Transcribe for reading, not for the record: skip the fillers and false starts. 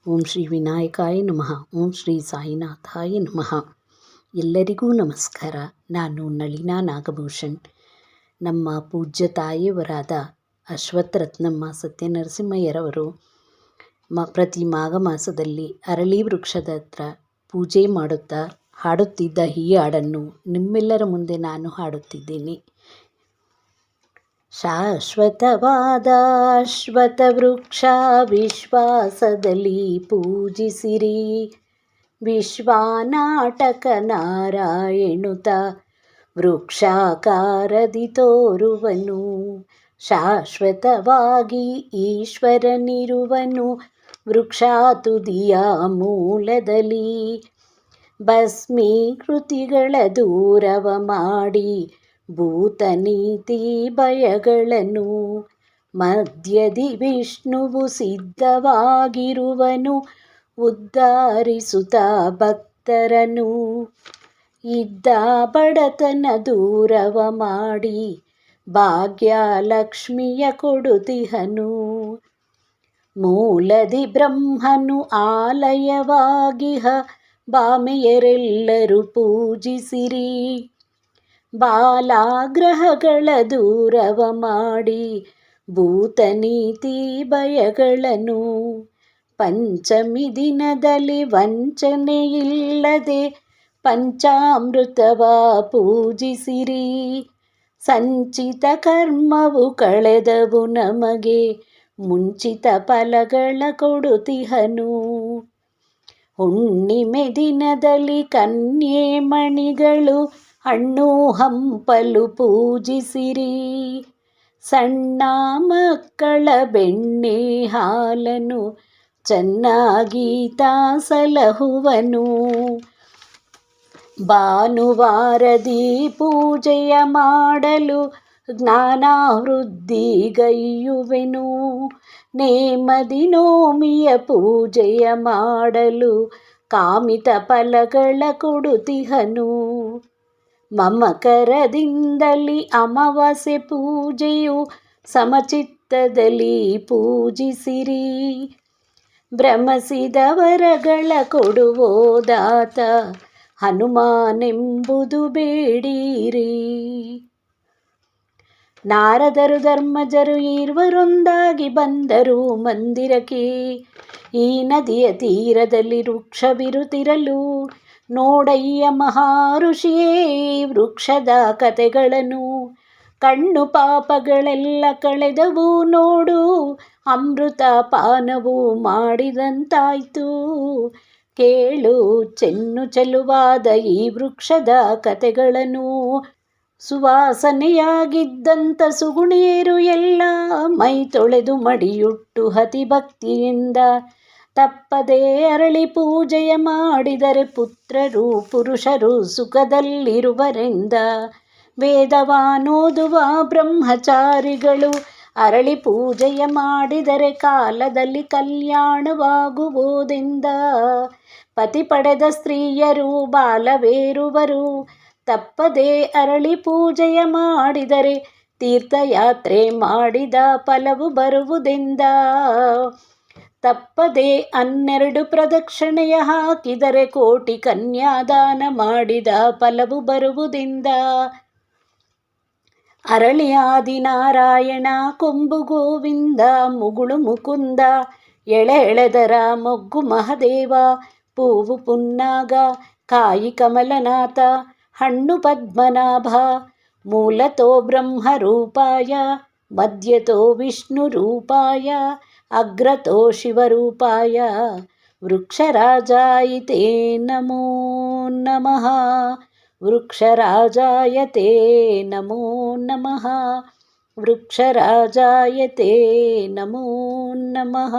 ಓಂ ಶ್ರೀ ವಿನಾಯಕಾಯ ನಮಃ. ಓಂ ಶ್ರೀ ಸಾಯಿನಾಥಾಯ ನಮಃ. ಎಲ್ಲರಿಗೂ ನಮಸ್ಕಾರ. ನಾನು ನಳಿನಾ ನಾಗಭೂಷಣ್. ನಮ್ಮ ಪೂಜ್ಯ ತಾಯಿಯವರಾದ ಅಶ್ವತ್ಥರತ್ನಮ್ಮ ಸತ್ಯನರಸಿಂಹಯ್ಯರವರು ಪ್ರತಿ ಮಾಘ ಮಾಸದಲ್ಲಿ ಅರಳಿ ವೃಕ್ಷದ ಹತ್ರ ಪೂಜೆ ಮಾಡುತ್ತಾ ಹಾಡುತ್ತಿದ್ದ ಈ ಹಾಡನ್ನು ನಿಮ್ಮೆಲ್ಲರ ಮುಂದೆ ನಾನು ಹಾಡುತ್ತಿದ್ದೇನೆ. ಶಾಶ್ವತವಾದ ಅಶ್ವತ್ಥ ವೃಕ್ಷ ವಿಶ್ವಾಸದಲ್ಲಿ ಪೂಜಿಸಿರಿ. ವಿಶ್ವನಾಟಕ ನಾರಾಯಣುತ ವೃಕ್ಷಾಕಾರದಿ ತೋರುವನು. ಶಾಶ್ವತವಾಗಿ ಈಶ್ವರನಿರುವನು ವೃಕ್ಷ ತುದಿಯ ಮೂಲದಲ್ಲಿ. ಭಸ್ಮೀಕೃತಿಗಳ ದೂರವ ಮಾಡಿ ಭೂತನೀತಿ ಭಯಗಳನ್ನು. ಮಧ್ಯದಿ ವಿಷ್ಣುವು ಸಿದ್ಧವಾಗಿರುವನು ಉದ್ಧಾರಿಸುತ್ತ ಭಕ್ತರನು. ಇದ್ದ ಬಡತನ ದೂರವ ಮಾಡಿ ಭಾಗ್ಯಲಕ್ಷ್ಮಿಯ ಕೊಡುತಿಹನು. ಮೂಲದಿ ಬ್ರಹ್ಮನು ಆಲಯವಾಗಿಹ ಭಾಮೆಯರೆಲ್ಲರೂ ಪೂಜಿಸಿರಿ. ಬಾಲಾಗ್ರಹಗಳ ದೂರವ ಮಾಡಿ ಭೂತನೀತಿ ಭಯಗಳನ್ನು. ಪಂಚಮಿ ದಿನದಲ್ಲಿ ವಂಚನೆಯಿಲ್ಲದೆ ಪಂಚಾಮೃತವ ಪೂಜಿಸಿರಿ. ಸಂಚಿತ ಕರ್ಮವು ಕಳೆದವು ನಮಗೆ ಮುಂಚಿತ ಫಲಗಳ ಕೊಡುತಿಹನು. ಹುಣ್ಣಿಮೆ ದಿನದಲ್ಲಿ ಕನ್ಯೆ ಮಣಿಗಳು ಹಣ್ಣು ಹಂಪಲು ಪೂಜಿಸಿರಿ. ಸಣ್ಣ ಮಕ್ಕಳ ಬೆಣ್ಣೆ ಹಾಲನ್ನು ಚೆನ್ನಾಗಿ ಸಲಹುವನು. ಭಾನುವಾರದಿ ಪೂಜೆಯ ಮಾಡಲು ಜ್ಞಾನವೃದ್ಧಿಗೈಯುವೆನು. ನೇಮದಿ ನೋಮಿಯ ಪೂಜೆಯ ಮಾಡಲು ಕಾಮಿತ ಫಲಗಳ ಕೊಡುತಿಹನು. ಮಮಕರದಿಂದಲಿ ಅಮಾವಾಸ್ಯೆ ಪೂಜೆಯು ಸಮಚಿತ್ತದಲ್ಲಿ ಪೂಜಿಸಿರಿ. ಭ್ರಮಿಸಿದ ವರಗಳ ಕೊಡುವೋದಾತ ಹನುಮಾನೆಂಬುದು ಬೇಡಿರಿ. ನಾರದರು ಧರ್ಮಜರು ಇರುವರೊಂದಾಗಿ ಬಂದರು ಮಂದಿರಕ್ಕೆ. ಈ ನದಿಯ ತೀರದಲ್ಲಿ ವೃಕ್ಷವಿರುತ್ತಿರಲು ನೋಡಯ್ಯ ಮಹಾಋಷಿಯೇ ವೃಕ್ಷದ ಕಥೆಗಳನ್ನು. ಕಣ್ಣು ಪಾಪಗಳೆಲ್ಲ ಕಳೆದವು ನೋಡು, ಅಮೃತ ಪಾನವು ಮಾಡಿದಂತಾಯ್ತು. ಕೇಳು ಚೆನ್ನು ಚೆಲುವಾದ ಈ ವೃಕ್ಷದ ಕಥೆಗಳನ್ನು. ಸುವಾಸನೆಯಾಗಿದ್ದಂಥ ಸುಗುಣಿಯರು ಎಲ್ಲ ಮೈ ತೊಳೆದು ಮಡಿಯುಟ್ಟು ಅತಿ ಭಕ್ತಿಯಿಂದ ತಪ್ಪದೆ ಅರಳಿ ಪೂಜೆಯ ಮಾಡಿದರೆ ಪುತ್ರರು ಪುರುಷರು ಸುಖದಲ್ಲಿರುವರೆಂದ. ವೇದವಾನೋದುವ ಬ್ರಹ್ಮಚಾರಿಗಳು ಅರಳಿ ಪೂಜೆಯ ಮಾಡಿದರೆ ಕಾಲದಲ್ಲಿ ಕಲ್ಯಾಣವಾಗುವುದೆಂದ. ಪತಿ ಪಡೆದ ಸ್ತ್ರೀಯರು ಬಾಲವೇರುವರು ತಪ್ಪದೆ ಅರಳಿ ಪೂಜೆಯ ಮಾಡಿದರೆ ತೀರ್ಥಯಾತ್ರೆ ಮಾಡಿದ ಫಲವು ಬರುವುದೆಂದ. ತಪ್ಪದೆ 12 ಪ್ರದಕ್ಷಿಣೆಯ ಹಾಕಿದರೆ ಕೋಟಿ ಕನ್ಯಾದಾನ ಮಾಡಿದ ಫಲವು ಬರುವುದೆಂದ. ಅರಳಿ ಆದಿನಾರಾಯಣ ಕೊಂಬು ಗೋವಿಂದ ಮುಗುಳು ಮುಕುಂದ. ಎಳೆ ಎಳೆದರ ಮೊಗ್ಗು ಮಹದೇವ ಪೂವು ಪುನ್ನಾಗ. ಕಾಯಿ ಕಮಲನಾಥ ಹಣ್ಣು ಪದ್ಮನಾಭ. ಮೂಲತೋ ಬ್ರಹ್ಮರೂಪಾಯ ಮಧ್ಯತೋ ವಿಷ್ಣು ರೂಪಾಯ ಅಗ್ರತೋ ಶಿವರೂಪಾಯ ವೃಕ್ಷರಾಜಾಯ ತೇ ನಮೋ ನಮಃ. ವೃಕ್ಷರಾಜಾಯ ತೇ ನಮೋ ನಮಃ. ವೃಕ್ಷರಾಜಾಯ ತೇ ನಮೋ ನಮಃ.